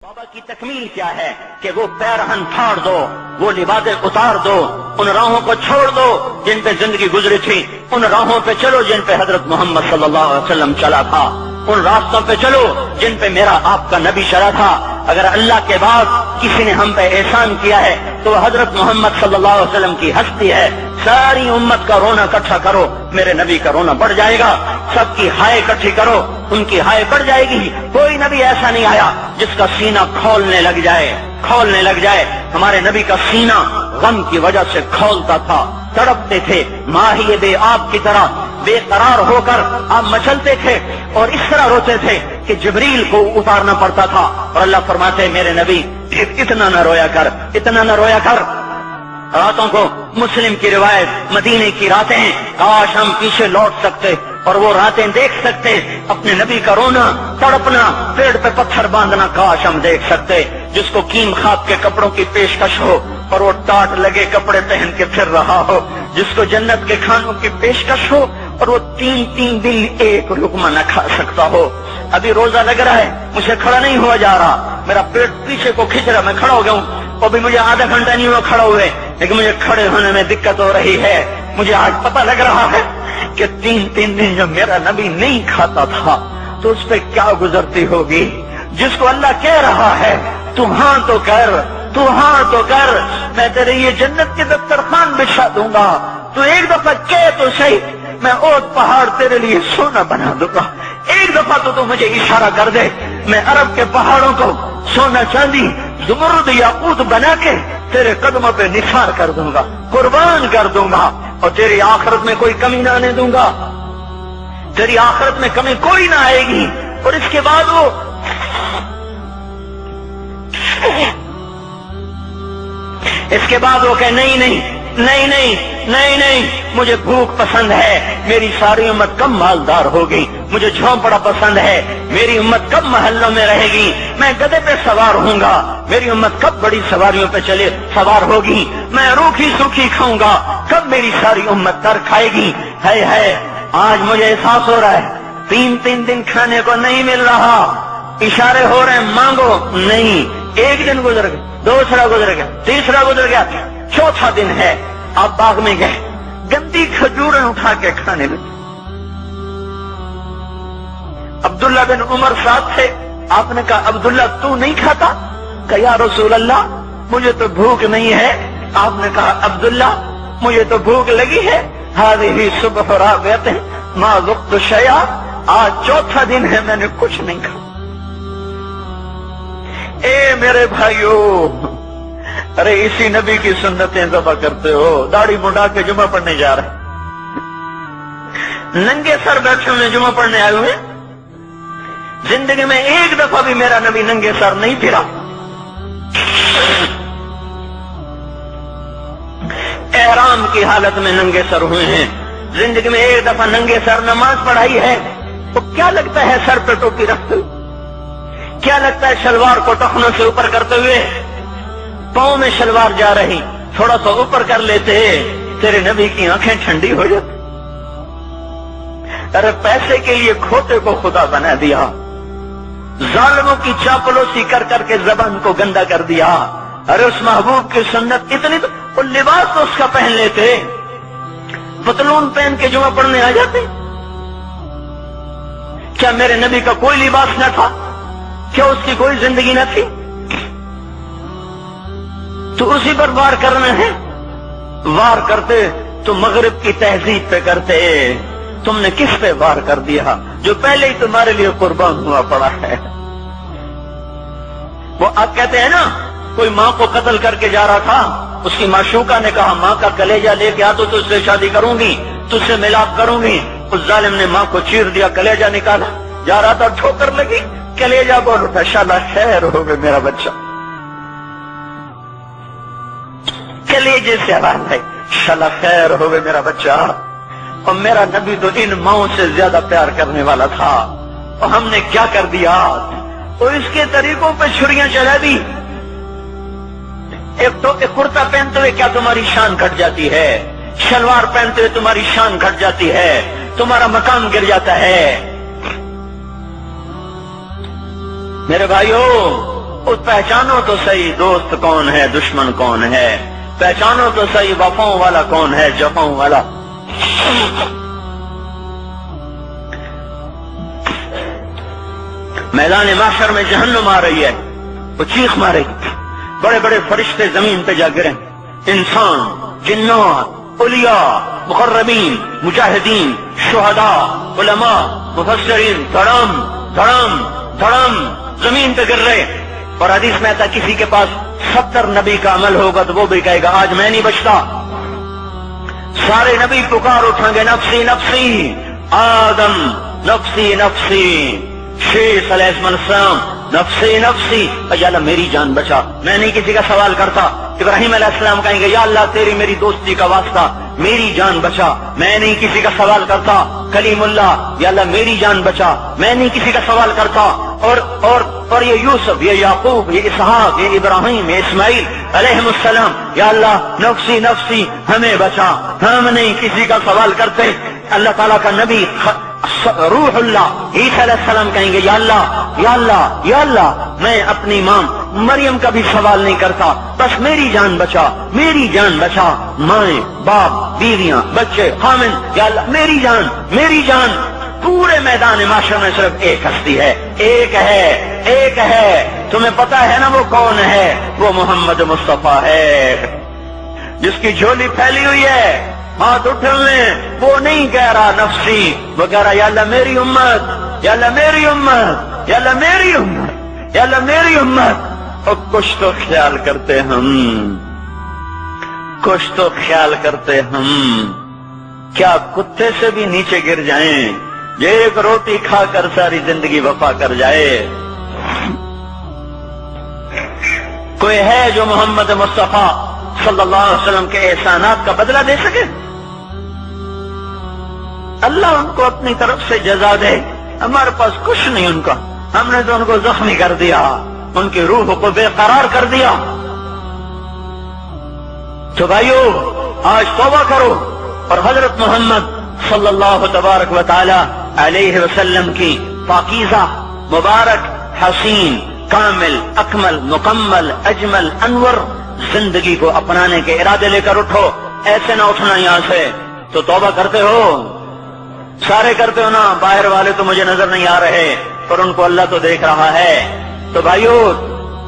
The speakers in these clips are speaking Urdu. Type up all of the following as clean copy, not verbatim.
بابا کی تکمیل کیا ہے کہ وہ پیرہن پھاڑ دو، وہ لباسیں اتار دو، ان راہوں کو چھوڑ دو جن پہ زندگی گزری تھی، ان راہوں پہ چلو جن پہ حضرت محمد صلی اللہ علیہ وسلم چلا تھا، ان راستوں پہ چلو جن پہ میرا آپ کا نبی چلا تھا۔ اگر اللہ کے بعد کسی نے ہم پہ احسان کیا ہے تو وہ حضرت محمد صلی اللہ علیہ وسلم کی ہستی ہے۔ ساری امت کا رونا اکٹھا کرو، میرے نبی کا رونا بڑھ جائے گا۔ سب کی ہائے اکٹھی کرو، ان کی ہائے بڑھ جائے گی۔ کوئی نبی ایسا نہیں آیا جس کا سینہ کھولنے لگ جائے۔ ہمارے نبی کا سینہ غم کی وجہ سے کھولتا تھا، تڑپتے تھے، ماہی بے آب کی طرح بے قرار ہو کر آپ مچلتے تھے اور اس طرح روتے تھے کہ جبریل کو اتارنا پڑتا تھا۔ اور اللہ فرماتے میرے نبی اتنا نہ رویا کر۔ راتوں کو مسلم کی روایت مدینے کی راتیں ہیں، کاش ہم پیچھے لوٹ سکتے اور وہ راتیں دیکھ سکتے، اپنے نبی کا رونا، تڑپنا، پیڑ پہ پتھر باندھنا کاش ہم دیکھ سکتے۔ جس کو کیم خواب کے کپڑوں کی پیشکش ہو اور وہ ٹاٹ لگے کپڑے پہن کے پھر رہا ہو، جس کو جنت کے کھانوں کی پیشکش ہو اور وہ تین دن ایک لقمہ نہ کھا سکتا ہو۔ ابھی روزہ لگ رہا ہے، مجھے کھڑا نہیں ہوا جا رہا، میرا پیٹ پیچھے کو کھینچ رہا، میں کھڑا ہو گیا ہوں، ابھی مجھے آدھا گھنٹہ نہیں ہوا کھڑا ہوئے، لیکن مجھے کھڑے ہونے میں دقت ہو رہی ہے۔ مجھے آج پتہ لگ رہا ہے کہ تین دن جو میرا نبی نہیں کھاتا تھا تو اس پہ کیا گزرتی ہوگی۔ جس کو اللہ کہہ رہا ہے تو ہاں تو کر، میں تیرے یہ جنت کے دسترخوان بچھا دوں گا، تو ایک دفعہ کہہ تو صحیح، میں اوٹ پہاڑ تیرے لیے سونا بنا دوں گا۔ ایک دفعہ تو مجھے اشارہ کر دے، میں عرب کے پہاڑوں کو سونا چاندی زمرد یاقوت بنا کے تیرے قدموں پہ نثار کر دوں گا، قربان کر دوں گا، اور تیری آخرت میں کوئی کمی نہ آنے دوں گا، تیری آخرت میں کمی کوئی نہ آئے گی۔ اور اس کے بعد وہ کہ نہیں، مجھے بھوک پسند ہے، میری ساری امت کب مالدار ہوگی، مجھے جھونپڑا پسند ہے، میری امت کب محلوں میں رہے گی، میں گدھے پہ سوار ہوں گا، میری امت کب بڑی سواریوں پہ سوار ہوگی، میں روکھی سوکھی کھاؤں گا، کب میری ساری امت تر کھائے گی۔ ہے آج مجھے احساس ہو رہا ہے، تین دن کھانے کو نہیں مل رہا، اشارے ہو رہے ہیں مانگو نہیں۔ ایک دن گزر گیا، دوسرا گزر گیا، تیسرا گزر گیا، چوتھا دن ہے، آپ باغ میں گئے، گندی کھجوریں اٹھا کے کھانے میں۔ عبداللہ بن عمر ساتھ تھے، آپ نے کہا عبداللہ تو نہیں کھاتا؟ کہا یا رسول اللہ مجھے تو بھوک نہیں ہے۔ آپ نے کہا عبداللہ مجھے تو بھوک لگی ہے، ہذہ صبح رابعۃ ما ذقت شیئا، آج چوتھا دن ہے میں نے کچھ نہیں کھایا۔ اے میرے بھائیو، ارے اسی نبی کی سنتیں ذبح کرتے ہو، داڑھی منڈا کے جمعہ پڑھنے جا رہے، ننگے سر بیٹھے ہوئے جمعہ پڑھنے آئے ہوئے۔ زندگی میں ایک دفعہ بھی میرا نبی ننگے سر نہیں پھرا، احرام کی حالت میں ننگے سر ہوئے ہیں۔ زندگی میں ایک دفعہ ننگے سر نماز پڑھائی ہے تو کیا لگتا ہے سر پہ ٹوپی رکھتے ہوئے، کیا لگتا ہے شلوار کو ٹخنوں سے اوپر کرتے ہوئے، پاؤں میں شلوار جا رہی، تھوڑا سا اوپر کر لیتے تیرے نبی کی آنکھیں ٹھنڈی ہو جاتی۔ ارے پیسے کے لیے کھوتے کو خدا بنا دیا، ظالموں کی چاپلوسی کر کے زبان کو گندا کر دیا۔ ارے اس محبوب کی سنت اتنی تو وہ لباس تو اس کا پہن لیتے، پتلون پہن کے جمعہ پڑھنے آ جاتے۔ کیا میرے نبی کا کوئی لباس نہ تھا؟ کیا اس کی کوئی زندگی نہ تھی؟ تو اسی پر وار کرنا ہے، وار کرتے تو مغرب کی تہذیب پہ کرتے، تم نے کس پہ وار کر دیا جو پہلے ہی تمہارے لیے قربان ہوا پڑا ہے۔ وہ آپ کہتے ہیں نا، کوئی ماں کو قتل کر کے جا رہا تھا، اس کی معشوقہ نے کہا ماں کا کلیجہ لے کے آ تو تجھ سے شادی کروں گی، تجھ سے ملاپ کروں گی۔ اس ظالم نے ماں کو چیر دیا، کلیجہ نکالا، جا رہا تھا ٹھوکر لگی، کلیجہ بول اٹھا، شالا خیر ہو گئے میرا بچہ، کلیجے سے آواز ہے، شالا خیر ہو گئے میرا بچہ۔ اور میرا نبی تو ان ماؤں سے زیادہ پیار کرنے والا تھا، اور ہم نے کیا کر دیا، اور اس کے طریقوں پہ چھریاں چلا دی۔ ایک کرتا پہنتے ہوئے کیا تمہاری شان گھٹ جاتی ہے، شلوار پہنتے ہوئے تمہاری شان گھٹ جاتی ہے، تمہارا مقام گر جاتا ہے۔ میرے بھائیو، اس پہچانو تو صحیح دوست کون ہے دشمن کون ہے، پہچانو تو صحیح وفاؤں والا کون ہے جفاؤں والا۔ میدان محشر میں جہنم آ رہی ہے، وہ چیخ مارے، بڑے بڑے فرشتے زمین پہ جا گرے، انسان، جنات، اولیاء، مقربین، مجاہدین، شہداء، علماء، مفسرین، دھڑم دھڑم دھڑم زمین پہ گر رہے۔ اور حدیث میں آتا کسی کے پاس 70 نبی کا عمل ہوگا تو وہ بھی کہے گا آج میں نہیں بچتا۔ سارے نبی پکار اٹھیں گے نفسی نفسی، آدم نفسی نفسی، شیخ علیہ السلام نفسی نفسی، یا اللہ میری جان بچا، میں نہیں کسی کا سوال کرتا۔ ابراہیم علیہ السلام کہیں گے یا اللہ تیری میری دوستی کا واسطہ میری جان بچا، میں نہیں کسی کا سوال کرتا۔ کلیم اللہ، یا اللہ میری جان بچا، میں نہیں کسی کا سوال کرتا۔ اور یہ یوسف، یہ یعقوب، یہ اسحاق، یہ ابراہیم، یہ اسماعیل علیہ السلام، یا اللہ نفسی نفسی ہمیں بچا، ہم نہیں کسی کا سوال کرتے۔ اللہ تعالیٰ کا نبی روح اللہ عیسیٰ علیہ السلام کہیں گے یا اللہ یا اللہ یا اللہ میں اپنی ماں مریم کا بھی سوال نہیں کرتا، بس میری جان بچا، میری جان بچا، مائیں باپ بیویاں بچے خامن، یا اللہ میری جان میری جان۔ پورے میدان معاشر میں صرف ایک ہستی ہے، ایک ہے، تمہیں پتا ہے نا وہ کون ہے؟ وہ محمد مصطفیٰ ہے، جس کی جھولی پھیلی ہوئی ہے، ہاتھ اٹھنے، وہ نہیں کہہ رہا نفسی، وہ کہہ رہا یا اللہ میری امت، یا اللہ میری امت، یا اللہ میری امت، یا اللہ میری امت۔ اور کچھ تو خیال کرتے ہم، کچھ تو خیال کرتے ہم، کیا کتے سے بھی نیچے گر جائیں، یہ ایک روٹی کھا کر ساری زندگی وفا کر جائے؟ کوئی ہے جو محمد مصطفیٰ صلی اللہ علیہ وسلم کے احسانات کا بدلہ دے سکے؟ اللہ ان کو اپنی طرف سے جزا دے، ہمارے پاس کچھ نہیں ان کا، ہم نے تو ان کو زخمی کر دیا، ان کی روح کو بے قرار کر دیا۔ تو بھائیو آج توبہ کرو اور حضرت محمد صلی اللہ تبارک و تعالی علیہ وسلم کی پاکیزہ مبارک حسین کامل اکمل مکمل اجمل انور زندگی کو اپنانے کے ارادے لے کر اٹھو۔ ایسے نہ اٹھنا یہاں سے، تو توبہ کرتے ہو، سارے کرتے ہو نا، باہر والے تو مجھے نظر نہیں آ رہے پر ان کو اللہ تو دیکھ رہا ہے۔ تو بھائیو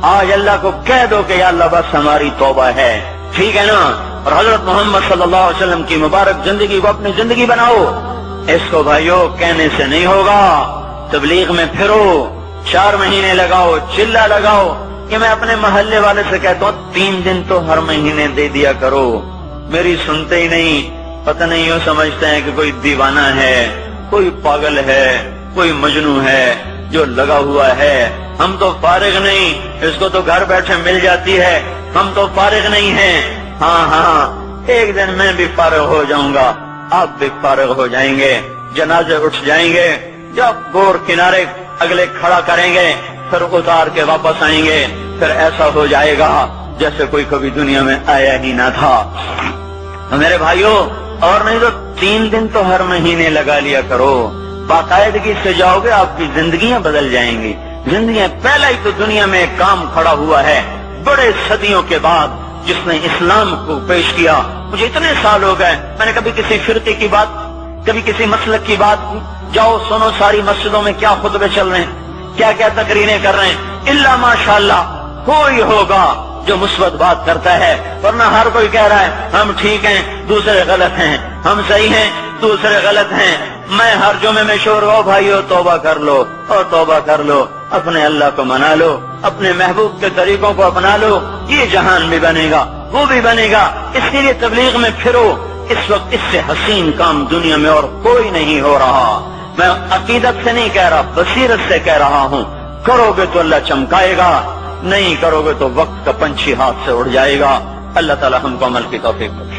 آج اللہ کو کہہ دو کہ یا اللہ بس ہماری توبہ ہے، ٹھیک ہے نا؟ اور حضرت محمد صلی اللہ علیہ وسلم کی مبارک زندگی کو اپنی زندگی بناؤ۔ اس کو بھائیو کہنے سے نہیں ہوگا، تبلیغ میں پھرو، 4 مہینے لگاؤ، چلہ لگاؤ۔ کہ میں اپنے محلے والے سے کہتا ہوں 3 دن تو ہر مہینے دے دیا کرو، میری سنتے ہی نہیں، پتہ نہیں یوں سمجھتے ہیں کہ کوئی دیوانہ ہے، کوئی پاگل ہے، کوئی مجنون ہے جو لگا ہوا ہے۔ ہم تو فارغ نہیں، اس کو تو گھر بیٹھے مل جاتی ہے، ہم تو فارغ نہیں ہیں۔ ہاں ایک دن میں بھی فارغ ہو جاؤں گا، آپ بھی فارغ ہو جائیں گے، جنازے اٹھ جائیں گے، جب گور کنارے اگلے کھڑا کریں گے پھر اتار کے واپس آئیں گے، پھر ایسا ہو جائے گا جیسے کوئی کبھی دنیا میں آیا ہی نہ تھا۔ میرے بھائیوں اور نہیں تو 3 دن تو ہر مہینے لگا لیا کرو، باقاعدگی سے جاؤ گے، آپ کی زندگیاں بدل جائیں گی۔ زندگیاں پہلا ہی تو دنیا میں ایک کام کھڑا ہوا ہے بڑے صدیوں کے بعد جس نے اسلام کو پیش کیا۔ مجھے اتنے سال ہو گئے، میں نے کبھی کسی فرقے کی بات، کبھی کسی مسلک کی بات، جاؤ سنو ساری مسجدوں میں کیا خطبے چل رہے ہیں، کیا کیا تقریریں کر رہے ہیں، الا ماشاءاللہ کوئی ہوگا جو مثبت بات کرتا ہے، ورنہ ہر کوئی کہہ رہا ہے ہم ٹھیک ہیں دوسرے غلط ہیں، ہم صحیح ہیں دوسرے غلط ہیں۔ میں ہر جمعے میں شور ہو بھائیو توبہ کر لو اور توبہ کر لو، اپنے اللہ کو منا لو، اپنے محبوب کے طریقوں کو اپنا لو، یہ جہان بھی بنے گا وہ بھی بنے گا۔ اس کے لیے تبلیغ میں پھرو، اس وقت اس سے حسین کام دنیا میں اور کوئی نہیں ہو رہا۔ میں عقیدت سے نہیں کہہ رہا، بصیرت سے کہہ رہا ہوں، کرو گے تو اللہ چمکائے گا، نہیں کرو گے تو وقت کا پنچھی ہاتھ سے اڑ جائے گا۔ اللہ تعالی ہم کو عمل کی توفیق دے۔